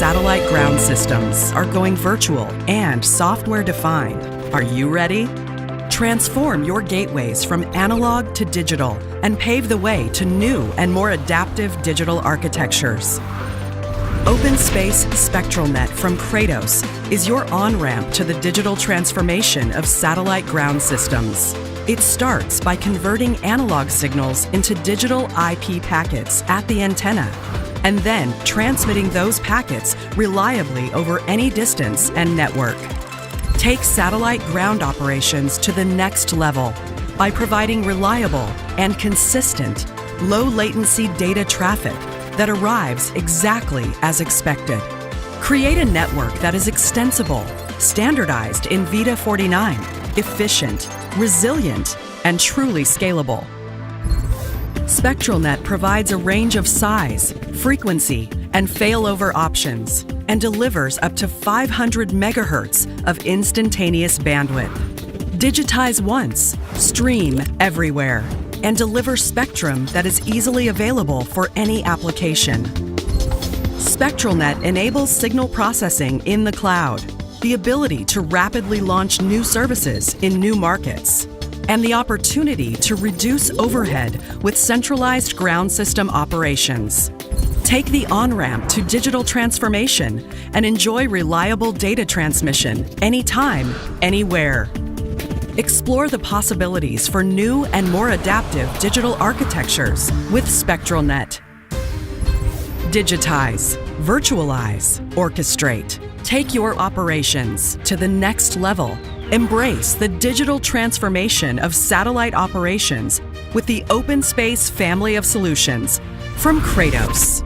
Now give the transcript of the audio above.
satellite ground systems are going virtual and software-defined. Are you ready? Transform your gateways from analog to digital and pave the way to new and more adaptive digital architectures. OpenSpace SpectralNet from Kratos is your on-ramp to the digital transformation of satellite ground systems. It starts by converting analog signals into digital IP packets at the antenna, and then transmitting those packets reliably over any distance and network. Take satellite ground operations to the next level by providing reliable and consistent, low-latency data traffic that arrives exactly as expected. Create a network that is extensible, standardized in VITA 49, efficient, resilient, and truly scalable. SpectralNet provides a range of size, frequency, and failover options, and delivers up to 500 megahertz of instantaneous bandwidth. Digitize once, stream everywhere, and deliver spectrum that is easily available for any application. SpectralNet enables signal processing in the cloud, the ability to rapidly launch new services in new markets, and the opportunity to reduce overhead with centralized ground system operations. Take the on-ramp to digital transformation and enjoy reliable data transmission anytime, anywhere. Explore the possibilities for new and more adaptive digital architectures with SpectralNet. Digitize, virtualize, orchestrate. Take your operations to the next level. Embrace the digital transformation of satellite operations with the OpenSpace family of solutions from Kratos.